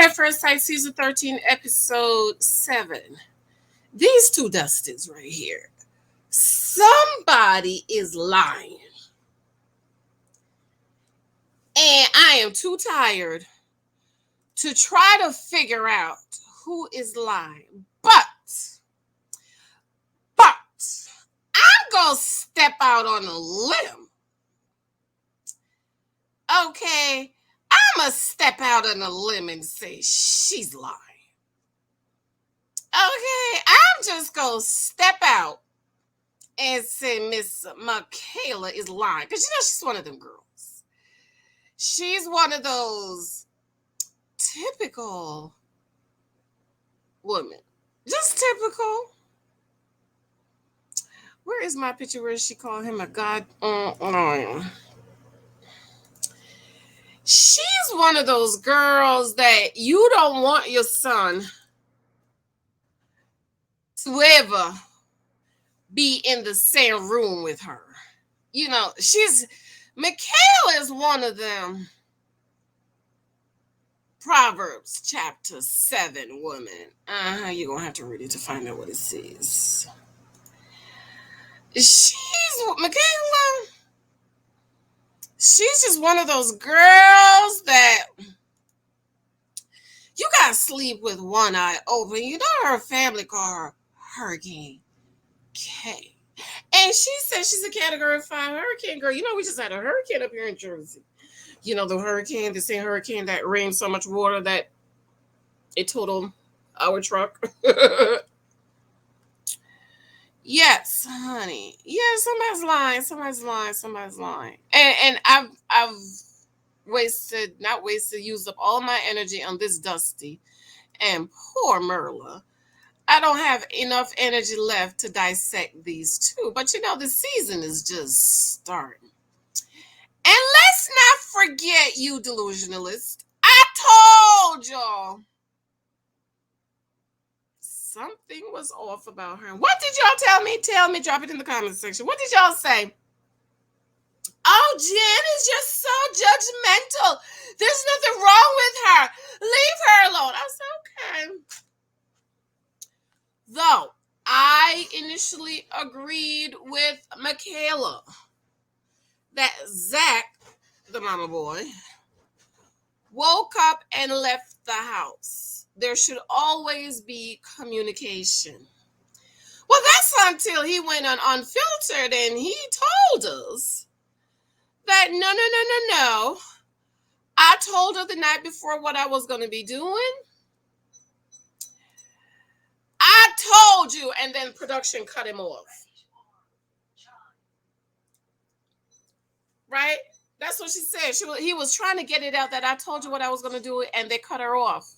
at First Sight, Season 13, Episode 7. These two Dustins right here. Somebody is lying. And I am too tired to try to figure out who is lying. But I'm going to step out on a limb. Okay? I'm going to step out on a limb and say she's lying. Okay? I'm just going to step out and say Miss Michaela is lying. Because, she's one of them girls. She's one of those typical women. Just typical. Where is my picture where she called him a god? She's one of those girls that you don't want your son to ever be in the same room with her. Michaela is one of them Proverbs chapter 7 woman. You're going to have to read it to find out what it says. Michaela, she's just one of those girls that you got to sleep with one eye open. Her family call her Hurricane K. And she says she's a Category 5 hurricane girl. We just had a hurricane up here in Jersey. The same hurricane that rained so much water that it totaled our truck. Yes, honey. Yeah, somebody's lying. And I've used up all my energy on this Dusty. And poor Merla. I don't have enough energy left to dissect these two. But the season is just starting. And let's not forget, you delusionalist. I told y'all something was off about her. What did y'all tell me? Tell me, drop it in the comment section. What did y'all say? Oh, Jen is just so judgmental. There's nothing wrong with her. Leave her alone. I said, okay. Though I initially agreed with Michaela that Zach, the mama boy, woke up and left the house. There should always be communication. Well, that's until he went on Unfiltered and he told us that no. I told her the night before what I was going to be doing. I told you, and then production cut him off. Right? That's what she said. He was trying to get it out that I told you what I was going to do, and they cut her off.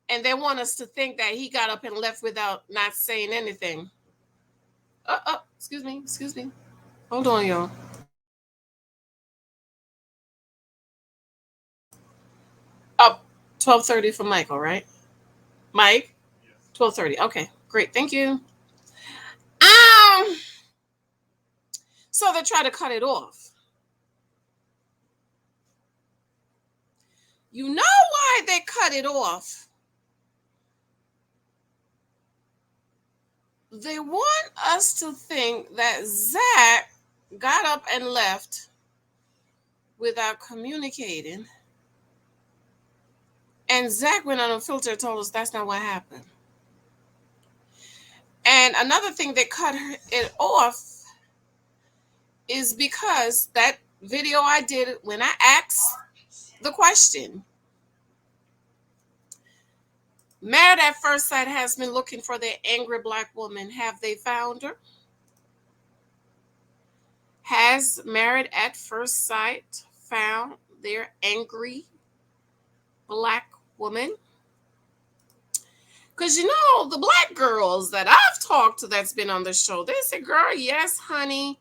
And they want us to think that he got up and left without not saying anything. Excuse me. Hold on, y'all. Oh, 12:30 for Michael, right? Mike? 12:30. Okay, great. Thank you. So they try to cut it off. You know why they cut it off? They want us to think that Zach got up and left without communicating. And Zach went on Unfiltered and told us that's not what happened. And another thing that cut it off is because that video I did when I asked the question, Married at First Sight has been looking for their angry black woman. Have they found her? Has Married at First Sight found their angry black woman? Because the black girls that I've talked to that's been on the show, they say, girl, yes, honey.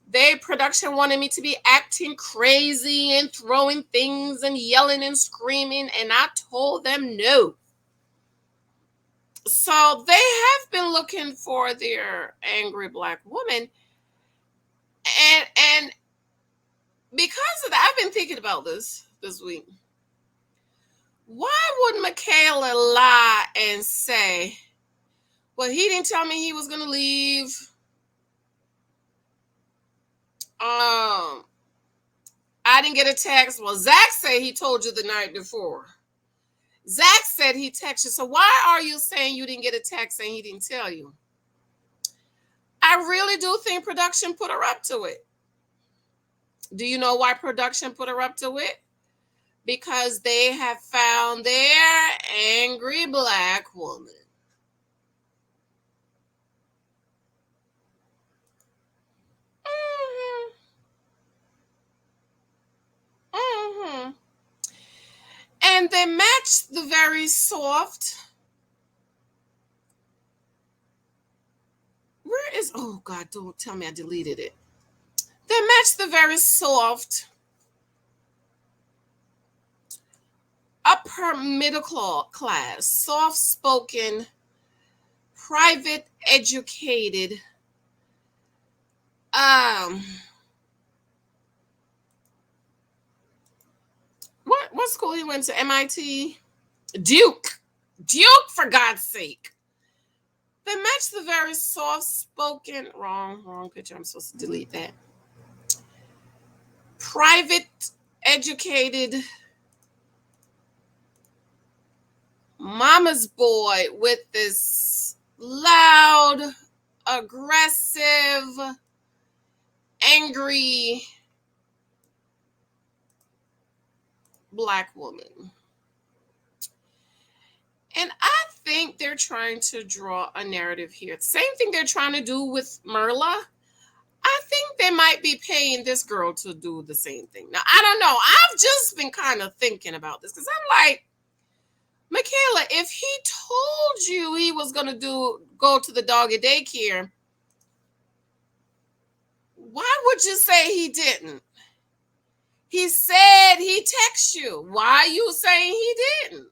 Their production wanted me to be acting crazy and throwing things and yelling and screaming, and I told them no. So they have been looking for their angry black woman. And because of that, I've been thinking about this week. Why would Michaela lie and say, well, he didn't tell me he was going to leave. I didn't get a text. Well, Zach said he told you the night before. Zach said he texted you. So why are you saying you didn't get a text and he didn't tell you? I really do think production put her up to it. Do you know why production put her up to it? Because they have found their angry black woman. Mm-hmm. And they matched the very soft. Where is, oh God, don't tell me I deleted it. They matched the very soft upper middle class, soft-spoken, private educated, what school he went to? MIT? Duke, for God's sake. They match the very soft-spoken, wrong picture. I'm supposed to delete that. Private, educated, mama's boy with this loud, aggressive, angry black woman. And I think they're trying to draw a narrative here. Same thing they're trying to do with Merla. I think they might be paying this girl to do the same thing. Now, I don't know. I've just been kind of thinking about this because I'm like, Michaela, if he told you he was going to go to the doggy daycare, why would you say he didn't? He said he texted you. Why are you saying he didn't?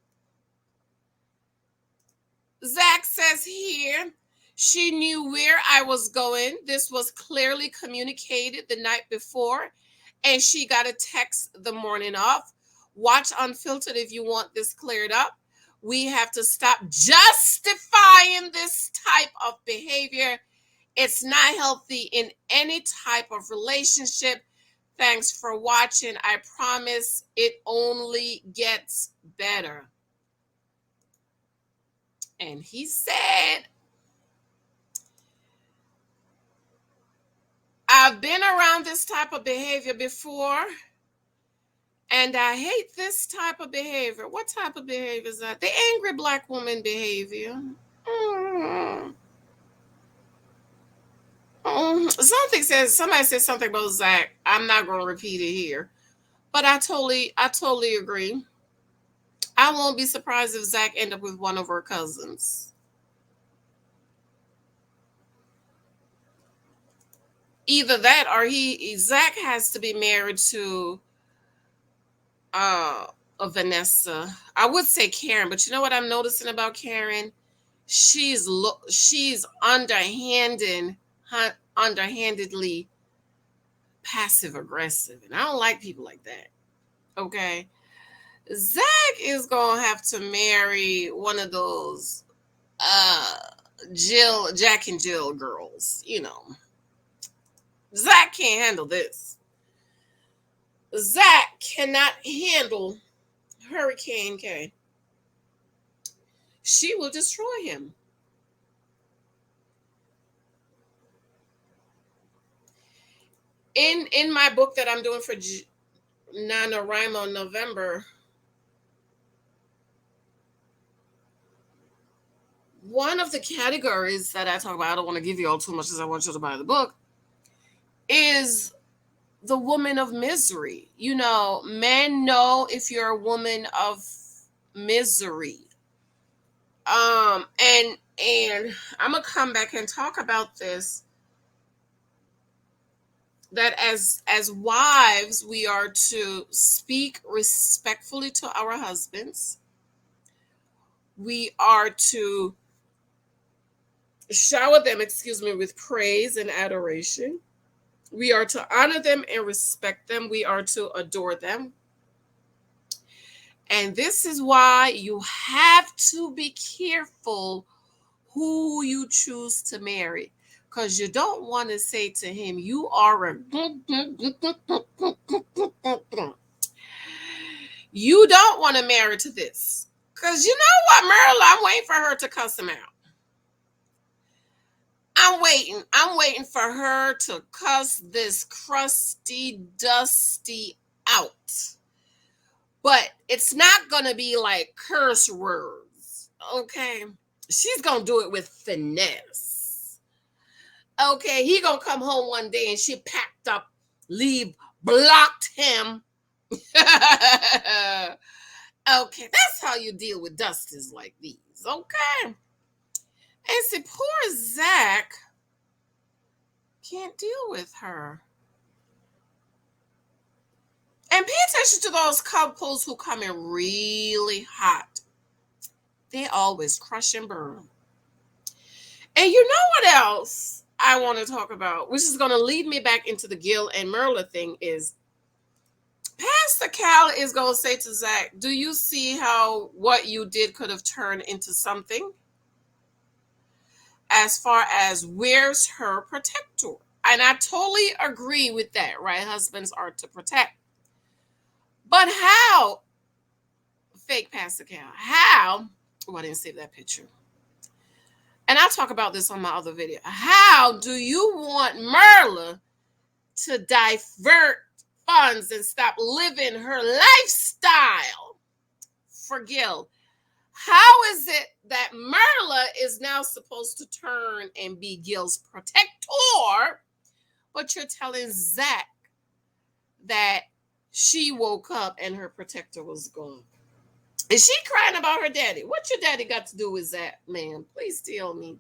Zach says here, she knew where I was going. This was clearly communicated the night before, and she got a text the morning of. Watch Unfiltered if you want this cleared up. We have to stop justifying this type of behavior. It's not healthy in any type of relationship. Thanks for watching. I promise it only gets better. And he said, I've been around this type of behavior before, and I hate this type of behavior. What type of behavior is that? The angry black woman behavior. Somebody said something about Zach. I'm not going to repeat it here, but I totally agree. I won't be surprised if Zach end up with one of her cousins. Either that or Zach has to be married to a Vanessa. I would say Karen, but you know what I'm noticing about Karen? She's underhandedly passive aggressive, and I don't like people like that. Okay, Zach is gonna have to marry one of those Jack and Jill girls. You know, Zach can't handle this. Zach cannot handle Hurricane K. She will destroy him. In my book that I'm doing for NaNoWriMo in November, one of the categories that I talk about, I don't want to give you all too much because I want you to buy the book, is the woman of misery. You know, men know if you're a woman of misery. And I'm gonna come back and talk about this, that as wives we are to speak respectfully to our husbands. We are to shower them, with praise and adoration. We are to honor them and respect them. We are to adore them. And this is why you have to be careful who you choose to marry. Because you don't want to say to him, you are a... You don't want to marry to this. Because you know what, Merla? I'm waiting for her to cuss him out. I'm waiting for her to cuss this crusty, dusty out. But it's not going to be like curse words, okay? She's going to do it with finesse. Okay, he going to come home one day and she packed up, leave, blocked him. Okay, that's how you deal with dusters like these, okay? And see, poor Zach can't deal with her. And pay attention to those couples who come in really hot. They always crush and burn. And you know what else I want to talk about, which is going to lead me back into the Gil and Merla thing, is Pastor Cal is going to say to Zach, do you see how what you did could have turned into something? As far as where's her protector? And I totally agree with that, right? Husbands are to protect. But how, fake Pastor Cal, how, oh, I didn't save that picture. And I'll talk about this on my other video. How do you want Merla to divert funds and stop living her lifestyle for Gil? How is it that Merla is now supposed to turn and be Gil's protector, but you're telling Zach that she woke up and her protector was gone? Is she crying about her daddy? What your daddy got to do with that, ma'am? Please tell me.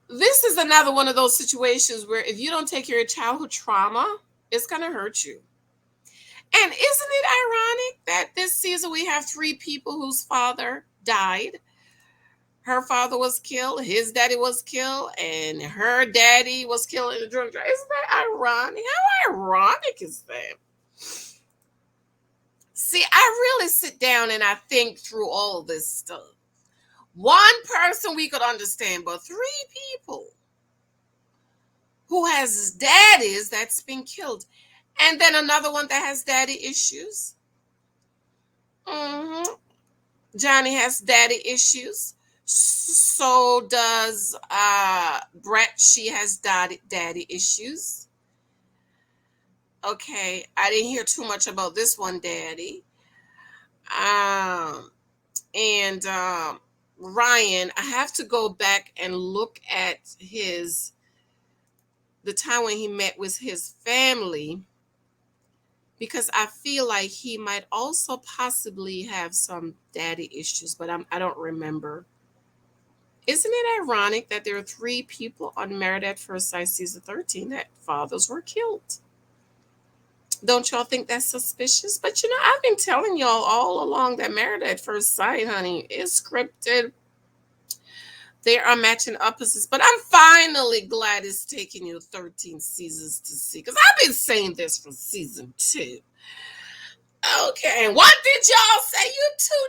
This is another one of those situations where if you don't take care of childhood trauma, it's going to hurt you. And isn't it ironic that this season we have 3 people whose father died? Her father was killed, his daddy was killed, and her daddy was killed in a drunk drive. Isn't that ironic? How ironic is that? See, I really sit down and I think through all this stuff. One person we could understand, but 3 people who has daddies that's been killed. And then another one that has daddy issues. Johnny has daddy issues. So does Brett. She has daddy issues. Okay, I didn't hear too much about this one daddy. And Ryan, I have to go back and look at the time when he met with his family, because I feel like he might also possibly have some daddy issues, but I don't remember. Isn't it ironic that there are 3 people on Married at First Sight Season 13 that fathers were killed? Don't y'all think that's suspicious? But you know, I've been telling y'all all along that Married at First Sight, honey, is scripted. They are matching opposites, but I'm finally glad it's taking you 13 seasons to see, because I've been saying this for season 2. Okay, and what did y'all say? You too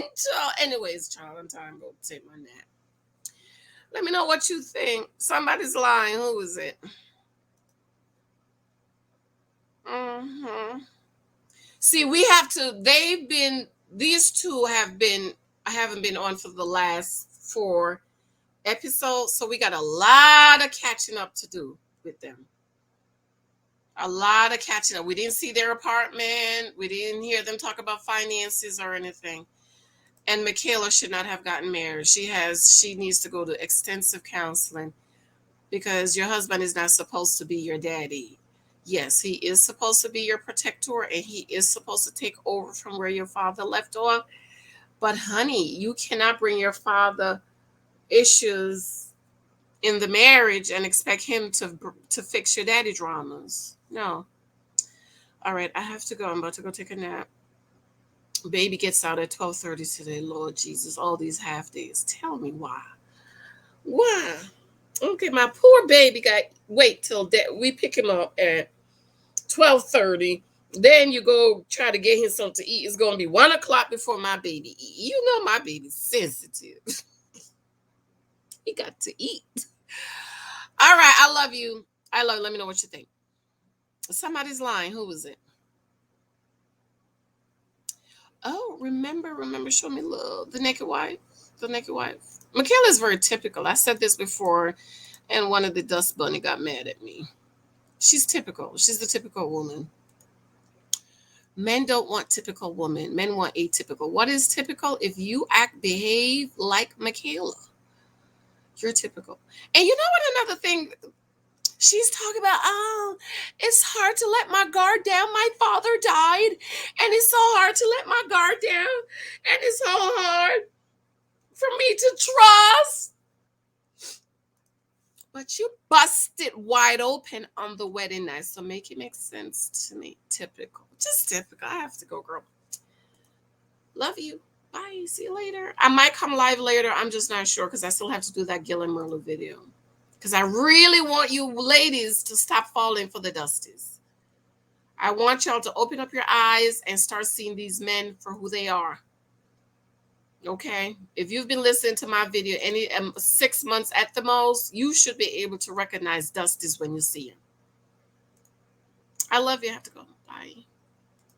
judgmental. Anyways, child, I'm time to go take my nap. Let me know what you think. Somebody's lying. Who is it? See, we have to, these 2 haven't been on for the last 4 episodes, so we got a lot of catching up to do with them. A lot of catching up. We didn't see their apartment. We didn't hear them talk about finances or anything. And Michaela should not have gotten married. She needs to go to extensive counseling, because your husband is not supposed to be your daddy. Yes, he is supposed to be your protector, and he is supposed to take over from where your father left off. But honey, you cannot bring your father issues in the marriage and expect him to fix your daddy dramas. No. All right, I have to go. I'm about to go take a nap. Baby gets out at 12:30 today. Lord Jesus, all these half days. Tell me why. Why? Okay, my poor baby wait till we pick him up at 12:30. Then you go try to get him something to eat. It's going to be 1 o'clock before my baby eat. You know my baby's sensitive. He got to eat. All right, I love you. I love you. Let me know what you think. Somebody's lying. Who was it? Oh, remember, show me love. The Naked Wife. The Naked Wife. Michaela is very typical. I said this before, and one of the Dust Bunny got mad at me. She's typical. She's the typical woman. Men don't want typical women. Men want atypical. What is typical? If you behave like Michaela, you're typical. And you know what? Another thing, she's talking about, oh, it's hard to let my guard down. My father died, and it's so hard to let my guard down, and it's so hard for me to trust. But you busted wide open on the wedding night, so make it make sense to me. Typical. Just typical. I have to go, girl. Love you. Bye. See you later. I might come live later. I'm just not sure because I still have to do that Gil and Merla video. Because I really want you ladies to stop falling for the Dusties. I want y'all to open up your eyes and start seeing these men for who they are. Okay? If you've been listening to my video any 6 months at the most, you should be able to recognize Dusties when you see them. I love you. I have to go. Bye.